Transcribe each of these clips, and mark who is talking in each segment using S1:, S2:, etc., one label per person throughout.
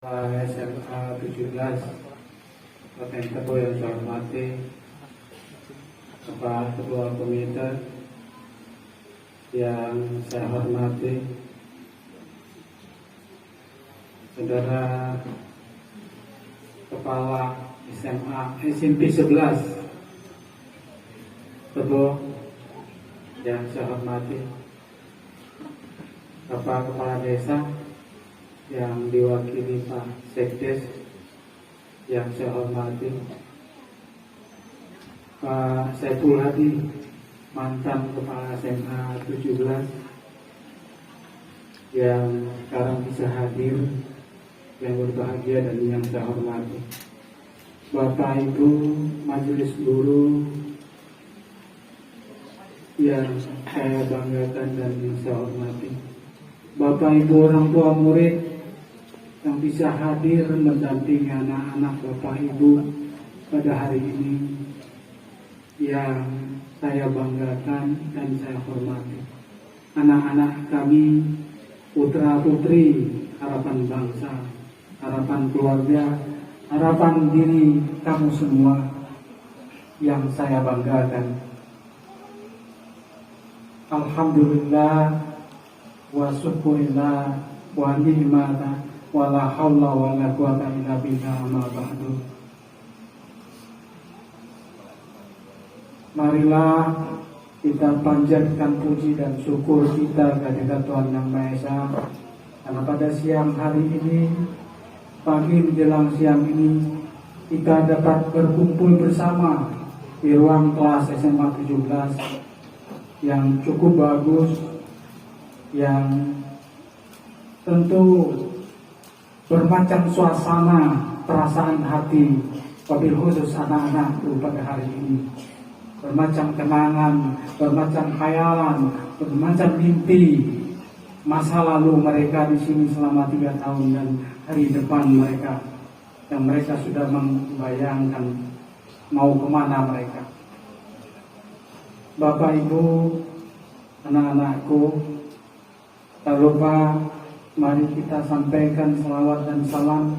S1: SMA 17 Bapak Ibu yang saya hormati, Bapak Ketua Komite yang saya hormati, Saudara Kepala SMP 11 Tebo yang saya hormati, Bapak Kepala Desa yang diwakili Pak Sekdes yang saya hormati, Pak Saiful Hadi, mantan Kepala SMA 17 yang sekarang bisa hadir, yang berbahagia dan yang saya hormati, Bapak Ibu Majelis Guru yang saya banggakan dan yang saya hormati, Bapak Ibu orang tua murid yang bisa hadir mendampingi anak-anak Bapak Ibu pada hari ini, yang saya banggakan dan saya hormati, anak-anak kami, putra putri harapan bangsa, harapan keluarga, harapan diri kamu semua yang saya banggakan. Alhamdulillah wa syukurillah wa ni'mata wala haula wala quwata illa billah, amma ba'du. Marilah kita panjatkan puji dan syukur kita kehadirat Tuhan Yang Maha Esa, karena pada siang hari ini, pagi menjelang siang ini, kita dapat berkumpul bersama di ruang kelas SMA 17 yang cukup bagus, yang tentu bermacam suasana, perasaan hati, wabil khusus anak-anakku pada hari ini. Bermacam kenangan, bermacam khayalan, bermacam mimpi masa lalu mereka di sini selama 3 tahun dan hari depan mereka, yang mereka sudah membayangkan mau kemana mereka. Bapak Ibu, anak-anakku, tak lupa mari kita sampaikan salawat dan salam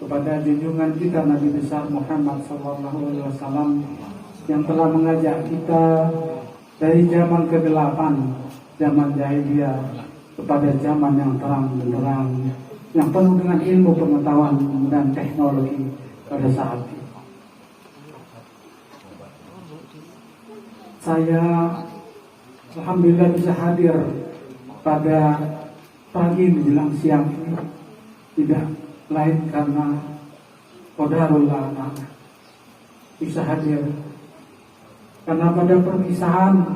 S1: kepada junjungan kita Nabi besar Muhammad SAW yang telah mengajak kita dari zaman ke-8, zaman jahiliyah, kepada zaman yang terang benderang, yang penuh dengan ilmu, pengetahuan dan teknologi pada saat itu. Saya alhamdulillah bisa hadir pada pagi menjelang siang ini, tidak lain karena qadarullah bisa hadir, karena pada perpisahan,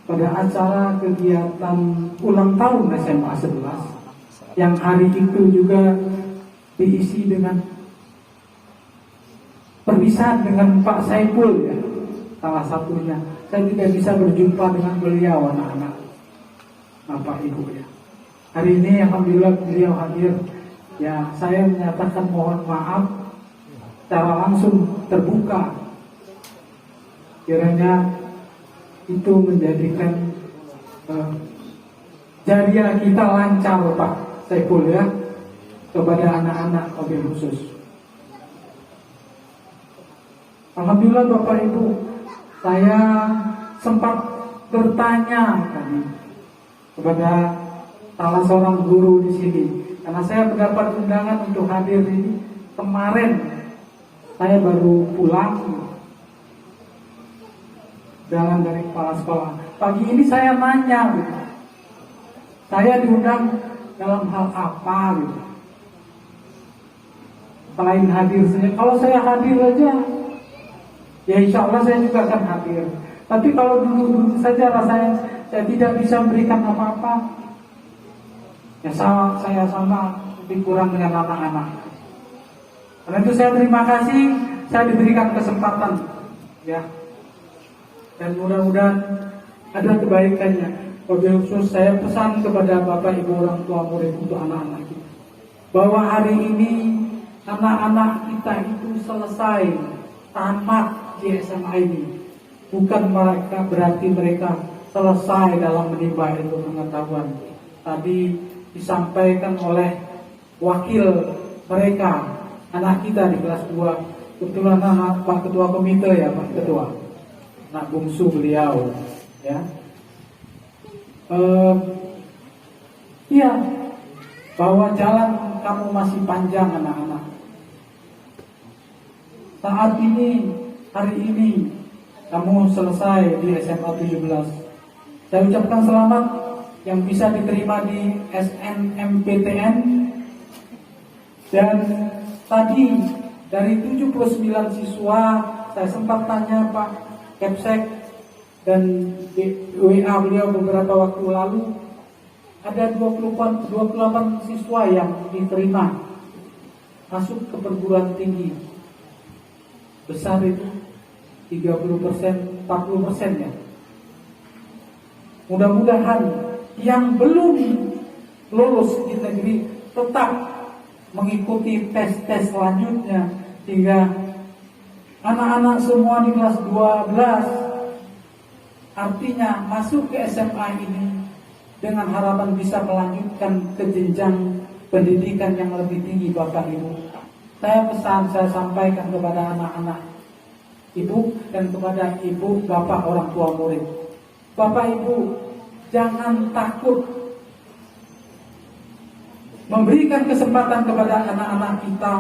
S1: pada acara kegiatan ulang tahun SMA 11 yang hari itu juga diisi dengan perpisahan dengan Pak Saiful, ya, salah satunya. Saya tidak bisa berjumpa dengan beliau, anak-anak, Bapak Ibu, ya. Hari ini alhamdulillah beliau hadir. Ya, saya menyatakan mohon maaf secara langsung terbuka. Kiranya itu menjadikan jariah kita lancar, Pak Saiful, ya, kepada anak-anak wabil khusus. Alhamdulillah Bapak Ibu, saya sempat bertanya tadi kepada salah seorang guru di sini, karena saya mendapat undangan untuk hadir ini kemarin. Saya baru pulang jalan dari kepala sekolah. Pagi ini saya nanya, gitu, saya diundang dalam hal apa, gitu. Selain hadir saja, kalau saya hadir aja, ya insya Allah saya juga akan hadir. Tapi kalau dulu saja rasanya saya tidak bisa memberikan apa-apa, ya saya sama lebih kurang dengan anak-anak. Karena itu saya terima kasih, saya diberikan kesempatan, ya, dan mudah-mudahan ada kebaikannya. Wabil khusus saya pesan kepada Bapak Ibu orang tua murid untuk anak-anak kita, bahwa hari ini anak-anak kita itu selesai tamat di SMA ini, bukan mereka berarti mereka selesai dalam menimba ilmu pengetahuan. Tadi disampaikan oleh wakil mereka, anak kita di kelas 2. Kebetulan anak Pak Ketua Komite ya, Pak Ketua, anak bungsu beliau ya. Iya, bahwa jalan kamu masih panjang anak-anak. Saat ini, hari ini kamu selesai di SMA 17. Saya ucapkan selamat yang bisa diterima di SNMPTN. Dan tadi dari 79 siswa, saya sempat tanya Pak Kepsek dan di WA beliau beberapa waktu lalu, ada 28 siswa yang diterima masuk ke perguruan tinggi. Besar itu 30%, 40% ya. Mudah-mudahan yang belum lulus di negeri tetap mengikuti tes-tes selanjutnya, sehingga anak-anak semua di kelas 12 artinya masuk ke SMA ini dengan harapan bisa melanjutkan ke jenjang pendidikan yang lebih tinggi. Bapak Ibu, saya sampaikan kepada anak-anak Ibu dan kepada Ibu Bapak orang tua murid. Bapak Ibu, jangan takut memberikan kesempatan kepada anak-anak kita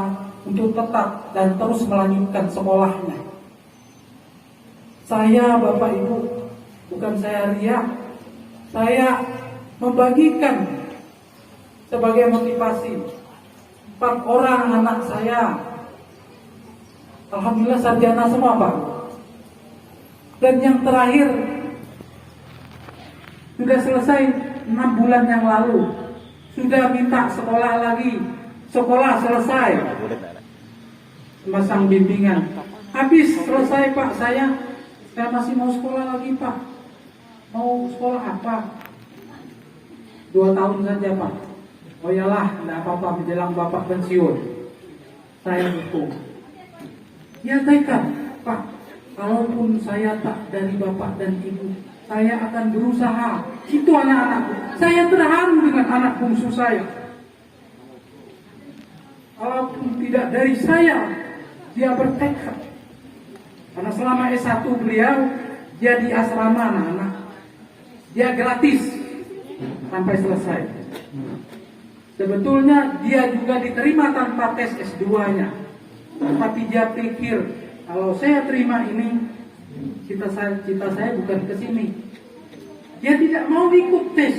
S1: untuk tetap dan terus melanjutkan sekolahnya. Saya, Bapak Ibu, bukan saya riak, saya membagikan sebagai motivasi 4 orang anak saya, alhamdulillah sarjana semua Pak. Dan yang terakhir sudah selesai 6 bulan yang lalu, sudah minta sekolah lagi, sekolah selesai, masang bimbingan, habis selesai Pak, saya masih mau sekolah lagi Pak. Mau sekolah apa? 2 tahun saja Pak. Oh iyalah, tidak apa-apa, menjelang Bapak pensiun saya dukung. Ya tekad Pak, kalaupun saya tak dari Bapak dan Ibu, saya akan berusaha. Itu anak-anakku. Saya terharu dengan anak bungsu saya. Walaupun tidak dari saya, dia bertekad. Karena selama S1 beliau, dia di asrama anak-anak. Dia gratis sampai selesai. Sebetulnya dia juga diterima tanpa tes S2-nya. Tapi dia pikir, kalau saya terima ini, cita saya bukan ke sini. Dia tidak mau ikut tes,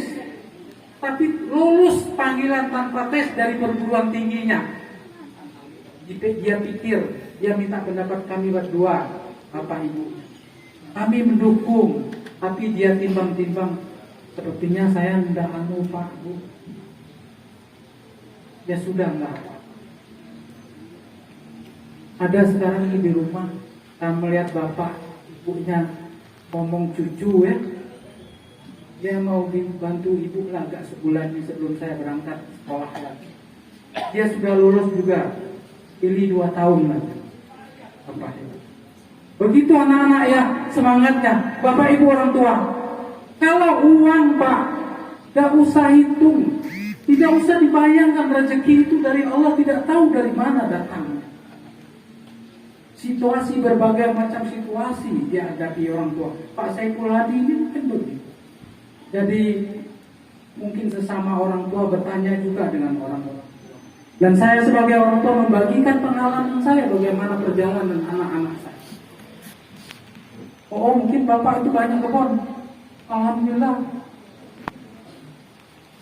S1: tapi lulus panggilan tanpa tes dari perguruan tingginya. Dia pikir, dia minta pendapat kami berdua, Bapak Ibu. Kami mendukung, tapi dia timbang-timbang. Sepertinya saya tidak Pak Bu. Ya sudah enggak. Ada sekarang ini di rumah, saya melihat bapak ibunya ngomong cucu ya, dia mau dibantu ibu lah agak sebulan sebelum saya berangkat sekolah lagi. Dia sudah lulus juga, pilih 2 tahun lagi. Bapak Ibu. Begitu anak-anak ya semangatnya, Bapak Ibu orang tua. Kalau uang Pak, gak usah hitung, tidak usah dibayangkan, rezeki itu dari Allah, tidak tahu dari mana datangnya. Situasi, berbagai macam situasi dihadapi orang tua. Pak Saiful Hadi ini mungkin begitu. Jadi mungkin sesama orang tua bertanya juga dengan orang tua. Dan saya sebagai orang tua membagikan pengalaman saya bagaimana perjalanan anak-anak saya. Oh mungkin bapak itu banyak kebun. Alhamdulillah.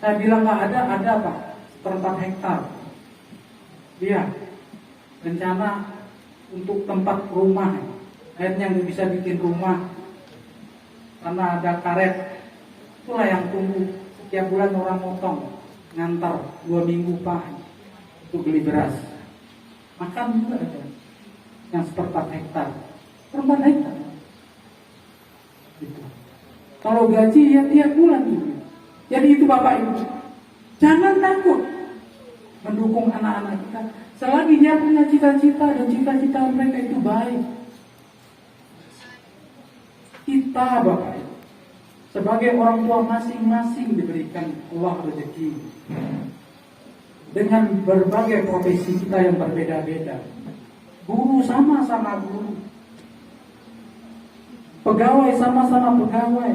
S1: Saya bilang nggak ada Pak, 4 hektar. Iya, rencana untuk tempat rumah. Akhirnya nggak bisa bikin rumah karena ada karet. Itulah yang tunggu. Setiap bulan orang motong, ngantar 2 minggu Pak untuk beli beras. Makan juga ada yang 4 hektar. 4 hektar. Gitu. Kalau gaji ya tiap bulan gitu. Jadi itu Bapak Ibu, jangan takut mendukung anak-anak kita. Selagi dia punya cita-cita dan cita-cita mereka itu baik. Kita Bapak Ibu, sebagai orang tua masing-masing diberikan Allah rezeki. dengan berbagai profesi kita yang berbeda-beda. Guru sama-sama guru, pegawai sama-sama pegawai,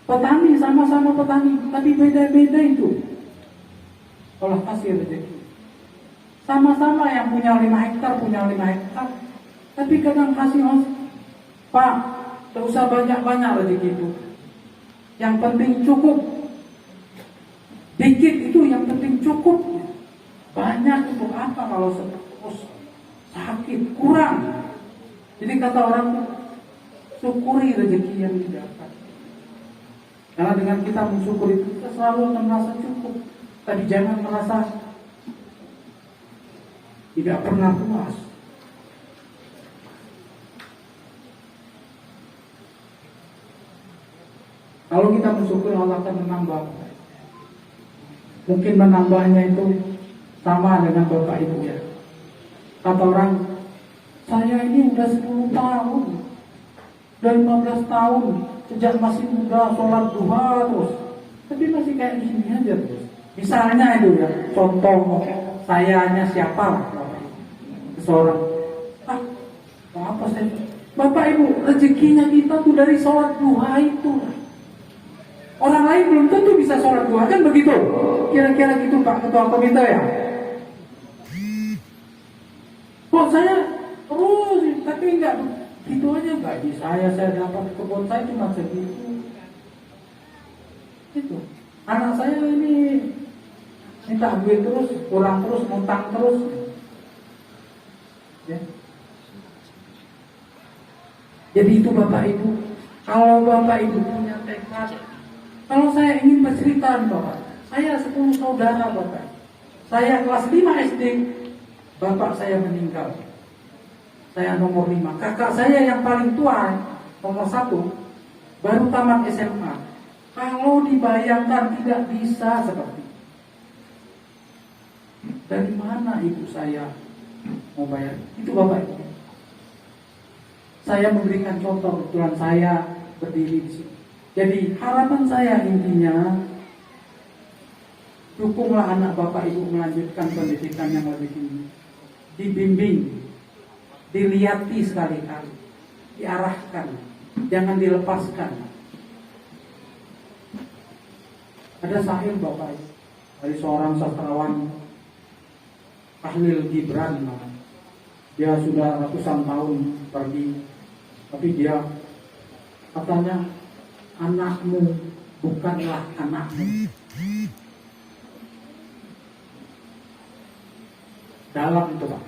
S1: petani sama-sama petani, tapi beda-beda itu. Allah kasih rezeki. Sama-sama yang punya 5 hektar, tapi kadang kasih Pak, tak usah banyak-banyak rezeki itu. Yang penting cukup. Dikit itu yang penting cukup. Banyak untuk apa kalau terus sakit, kurang. Jadi kata orang, syukuri rezeki yang didapat. Karena dengan kita mensyukuri itu, kita selalu akan merasa cukup. Tapi jangan merasa tidak pernah puas. Kalau kita mensyukuri, Allah akan menambah. Mungkin menambahnya itu sama dengan Bapak Ibu ya. Kata orang, saya ini udah 10 tahun, udah 15 tahun, sejak masih muda sholat duha terus, tapi masih kayak gini aja terus. Misalnya itu ya, contoh sayanya siapa? Seorang, apa saya? Bapak Ibu, rezekinya kita tuh dari sholat duha itu. Orang lain belum tentu bisa sholat duha, kan begitu? Kira-kira gitu Pak Ketua Komite ya? Kok saya terus, tapi enggak gitu aja, gaji saya dapat kebun saya cuma segitu. Itu. Anak saya ini minta duit terus, kurang terus, ngutang terus. Ya. Jadi itu Bapak Ibu, kalau Bapak Ibu punya tekad. Kalau saya ingin bercerita Bapak, saya 10 saudara Bapak. Saya kelas 5 SD, bapak saya meninggal. Saya nomor 5. Kakak saya yang paling tua, nomor 1, baru tamat SMA. Kalau dibayangkan tidak bisa seperti itu. Dari mana ibu saya mau bayar? Itu Bapak Ibu. Saya memberikan contoh, kebetulan saya berdiri di sini. Jadi harapan saya intinya, dukunglah anak Bapak Ibu melanjutkan pendidikan yang lebih tinggi. Dibimbing, dilihati sekali-kali, diarahkan, jangan dilepaskan. Ada sahih Bapak Ibu dari seorang sastrawan Khalil Gibran. Dia sudah ratusan tahun pergi, tapi dia katanya, anakmu bukanlah anakmu. Dalam itu Pak.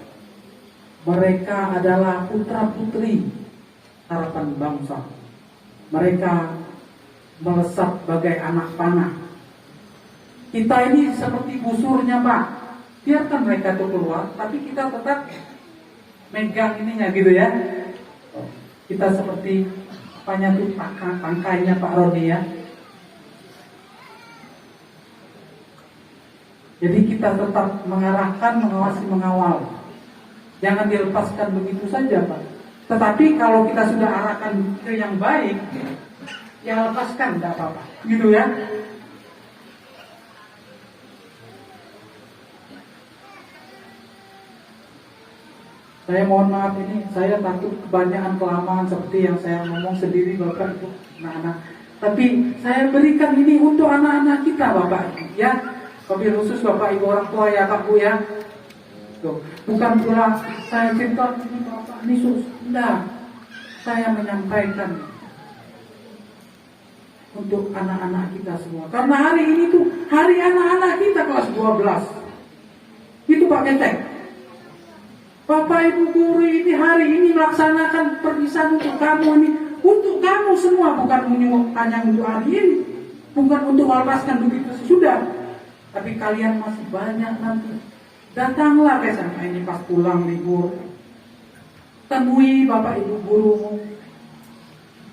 S1: Mereka adalah putra-putri harapan bangsa. Mereka melesat bagai anak panah. Kita ini seperti busurnya Pak. Biarkan mereka itu keluar, tapi kita tetap megang ininya gitu ya. Kita seperti apanya tuh tangkainya Pak Roni ya. Jadi kita tetap mengarahkan, mengawasi, mengawal. Jangan dilepaskan begitu saja Pak. Tetapi kalau kita sudah arahkan ke yang baik, ya lepaskan, tidak apa-apa. Gitu ya. Saya mohon maaf ini, saya takut kebanyakan kelamaan seperti yang saya ngomong sendiri Bapak Ibu, anak-anak. Tapi saya berikan ini untuk anak-anak kita Bapak Ibu ya. Wabil khusus Bapak Ibu orang tua ya Pak Bu ya. Tuh, bukan pula saya cerita ini Bapak ini sudah. Saya menyampaikan untuk anak-anak kita semua. Karena hari ini tuh hari anak-anak kita kelas 12. Itu Pak Ketek. Bapak Ibu guru ini hari ini melaksanakan perpisahan untuk kamu ini. Untuk kamu semua, bukan hanya untuk hari ini. Bukan untuk melepaskan begitu sesudah. Tapi kalian masih banyak nanti. Datanglah ke sana ini pas pulang libur. Temui Bapak Ibu guru.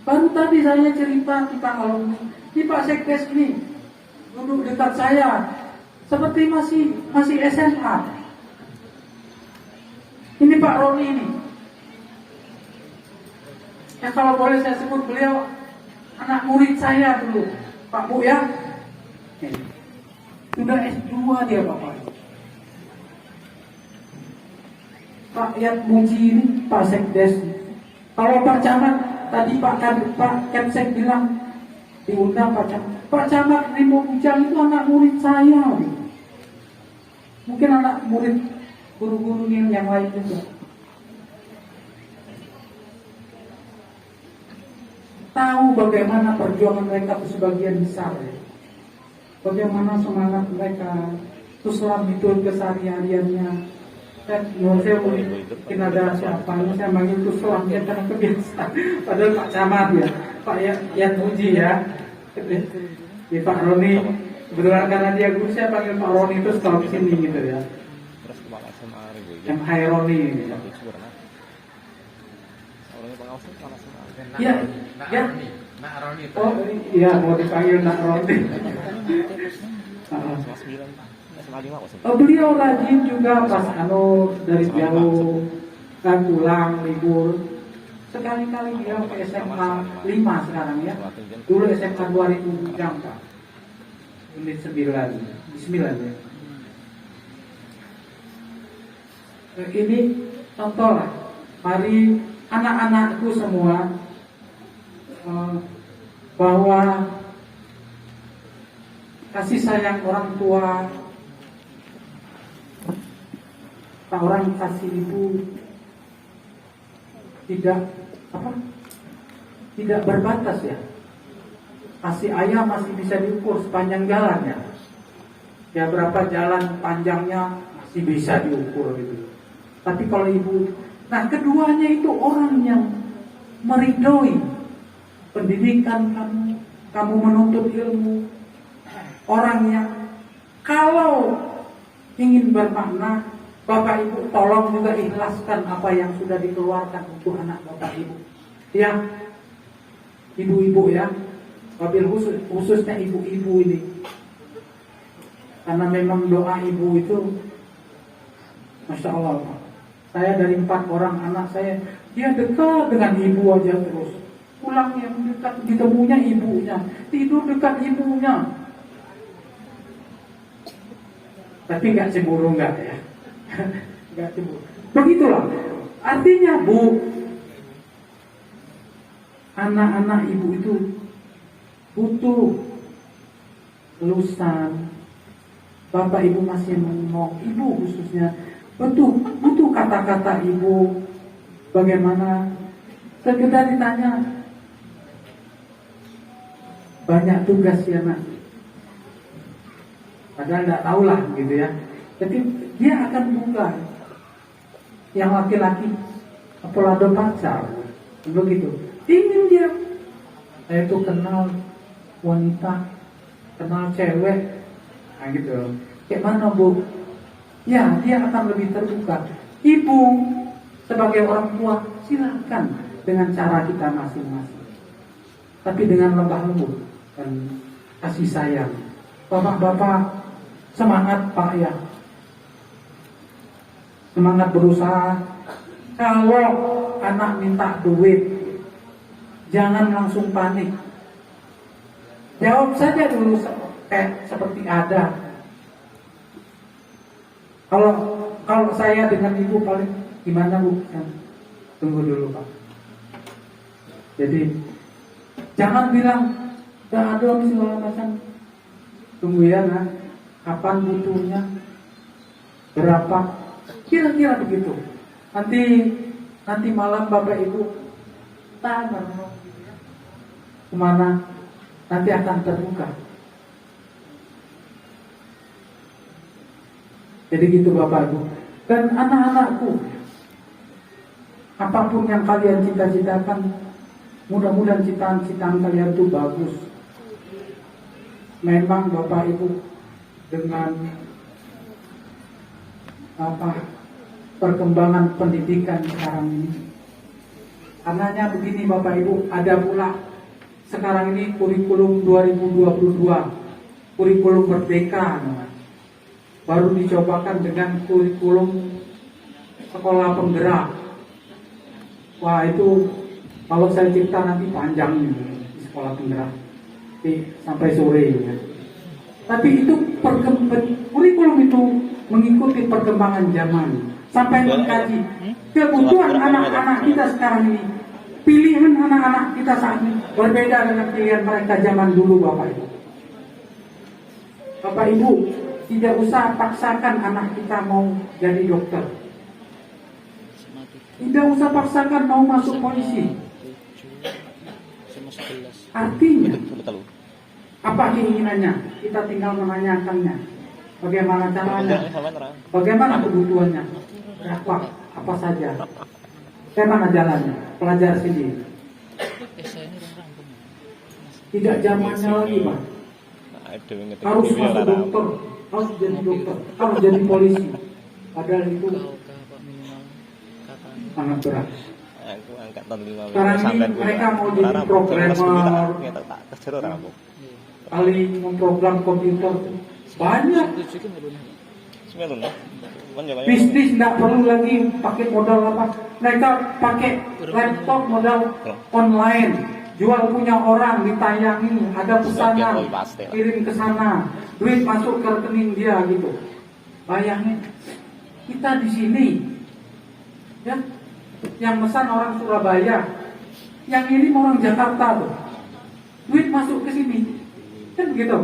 S1: Baru tadi saya cerita kita alumni. Di Pak Sekdes ini duduk dekat saya. Seperti masih SMA. Ini Pak Roni ini. Ya kalau boleh saya sebut beliau anak murid saya dulu, Pak Bu ya. Sudah S2 dia Bapak. Pak Yat Muji ini, Pak Sekdes. Kalau Pak Camat tadi Pak Kepsek bilang diundang Pak Camat. Pak Camat Rimbo Bujang itu anak murid saya. Mungkin anak murid guru-guru yang lain juga. Tahu bagaimana perjuangan mereka itu sebagian besar. Bagaimana semangat mereka itu selama itu kesehariannya. Dan saya mungkin ada siapa, saya manggil itu selamnya karena kebiasaan. Padahal Pak Camat ya, Pak Yat Muji ya. Di Pak Roni, kebetulan karena dia guru, saya panggil Pak Roni itu setelah sini gitu ya. Yang Hai Roni gitu. Ya, ya. Oh iya, mau dipanggil Nak Roni. Beliau rajin juga pas dari jauh kan pulang libur. Sekali-kali dia ke SMA 5 sekarang ya. Dulu SMA 2000 jam Pak. Unit 9 ya. Ini contoh lah. Mari anak-anakku semua bahwa kasih sayang orang tua, orang kasih ibu tidak berbatas ya. Kasih ayah masih bisa diukur sepanjang jalannya. Ya berapa jalan panjangnya masih bisa diukur gitu. Tapi kalau ibu, nah keduanya itu orang yang meridhoi pendidikan kamu menuntut ilmu. Orang yang kalau ingin bermakna, Bapak Ibu tolong juga ikhlaskan apa yang sudah dikeluarkan untuk anak Bapak Ibu. Ya, ibu-ibu ya, wabil khususnya ibu-ibu ini. Karena memang doa ibu itu, Masya Allah, saya dari 4 orang anak saya, dia dekat dengan ibu aja terus. Pulangnya dekat, ditemunya ibunya, tidur dekat ibunya. Tapi nggak cemburu nggak ya, nggak cemburu. Begitulah. Artinya Bu, anak-anak ibu itu butuh lulusan. Bapak ibu masih menengok, ibu khususnya butuh kata-kata ibu. Bagaimana? Sekedar ditanya, banyak tugas ya nak. Padahal nggak tahu lah gitu ya. Tapi dia akan buka. Yang laki-laki pelado pacar, begitu. Ingin dia, itu kenal wanita, kenal cewek, nah gitu. Kayak mana Bu? Ya dia akan lebih terbuka. Ibu sebagai orang tua silakan dengan cara kita masing-masing. Tapi dengan lembah lembut dan kasih sayang. Bapak-bapak semangat Pak ya. Semangat berusaha. Kalau anak minta duit, jangan langsung panik. Jawab saja dulu seperti ada. Kalau saya dengan ibu paling gimana Bu? Tunggu dulu Pak. Jadi jangan bilang gak ada segala macam. Tunggu ya nak. Kapan butuhnya, berapa, kira-kira begitu. Nanti malam Bapak Ibu tanya kemana, nanti akan terbuka. Jadi gitu Bapak Ibu. Dan anak-anakku, apapun yang kalian cita-citakan, mudah-mudahan cita-cita kalian itu bagus. Memang Bapak Ibu dengan perkembangan pendidikan sekarang ini, karenanya begini Bapak Ibu, ada pula sekarang ini kurikulum 2022, kurikulum merdeka, baru dicobakan dengan kurikulum sekolah penggerak. Wah itu kalau saya cerita nanti panjang nih di sekolah penggerak, sampai sore ya. Tapi itu kurikulum itu mengikuti perkembangan zaman, sampai mengkaji kebutuhan anak-anak kita sekarang ini. Pilihan anak-anak kita saat ini berbeda dengan pilihan mereka zaman dulu, Bapak Ibu. Bapak Ibu, tidak usah paksakan anak kita mau jadi dokter. Tidak usah paksakan mau masuk polisi. Artinya, apa keinginannya? Kita tinggal menanyakannya. Bagaimana caranya? Bagaimana kebutuhannya? Apa saja? Bagaimana jalannya? Pelajar sendiri. Tidak zamannya lagi, Pak. Harus masuk dokter, harus jadi dokter, harus jadi polisi. Padahal itu sangat berat. Sekarang ini mereka mau jadi programmer, kali memprogram komputer banyak. Bisnis tidak perlu lagi pakai modal apa. Mereka pakai laptop modal online. Jual punya orang, ditayangi, ada pesanan, kirim ke sana, duit masuk ke rekening dia gitu. Bayangin, kita di sini, ya, yang pesan orang Surabaya, yang ini orang Jakarta tuh, duit masuk ke sini, kan begitu.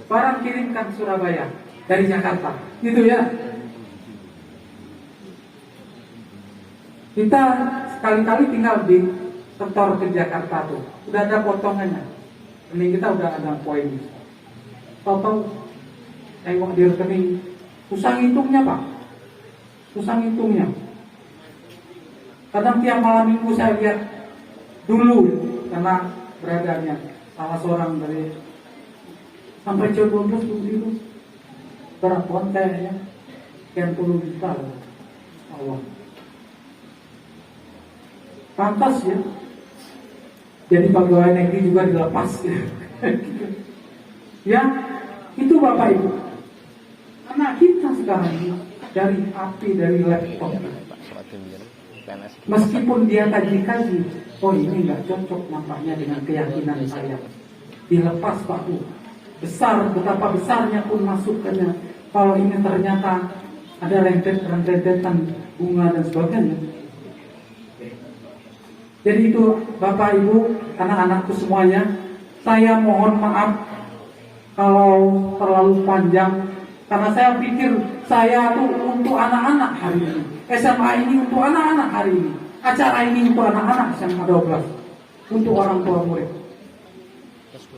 S1: Barang kirimkan Surabaya dari Jakarta, gitu ya. Kita sekali-kali tinggal di kantor ke Jakarta tuh, udah ada potongannya. Ini kita udah ada poin. Tahu-tahu tengok di rekening, susah ngitungnya Pak, susah ngitungnya. Kadang tiap malam minggu saya lihat dulu, karena beradanya salah seorang dari sampai coba itu berapa kayaknya, sekian puluh juta loh. Allah. Pantas ya. Jadi pegawai negeri juga dilepas ya. Ya, itu Bapak Ibu. Anak kita sekarang ini dari api dari laptop. Meskipun dia kaji-kaji, oh ini nggak cocok nampaknya dengan keyakinan saya. Dilepas Pak Bu. Besar, betapa besarnya pun masukannya. Kalau ini ternyata ada rentetan bunga dan sebagainya. Jadi itu Bapak Ibu, anak-anakku semuanya, saya mohon maaf kalau terlalu panjang, karena saya pikir saya tuh untuk anak-anak hari ini, SMA ini untuk anak-anak hari ini, acara ini untuk anak-anak SMA 12, untuk orang tua murid.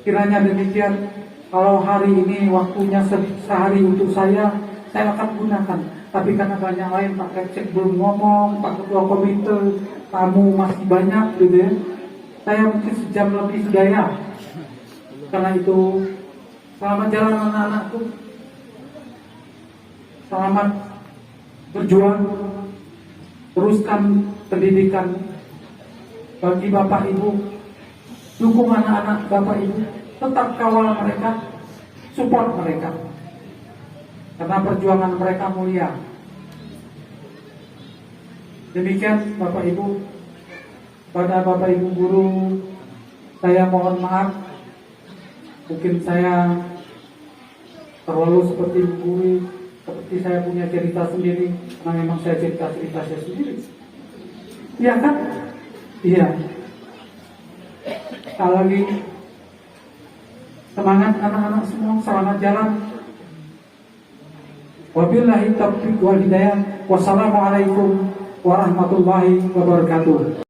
S1: Kiranya demikian, kalau hari ini waktunya sehari untuk saya akan gunakan. Tapi karena banyak lain, Pak Kecek belum ngomong, Pak Ketua Komite, tamu masih banyak gitu ya. Saya mungkin sejam lebih sudah ya. Karena itu, selamat jalan anak-anakku. Selamat berjuang. Teruskan pendidikan. Bagi Bapak Ibu, dukung anak-anak Bapak Ibu. Tetap kawal mereka, support mereka. Karena perjuangan mereka mulia. Demikian Bapak Ibu. Pada Bapak Ibu guru, saya mohon maaf. Mungkin saya terlalu seperti guru, seperti saya punya cerita sendiri. Nah memang saya cerita saya sendiri. Iya kan? Iya. Sekali lagi, semangat anak-anak semua, selamat jalan. Wabillahi taufiq wal hidayah. Wassalamualaikum warahmatullahi wabarakatuh.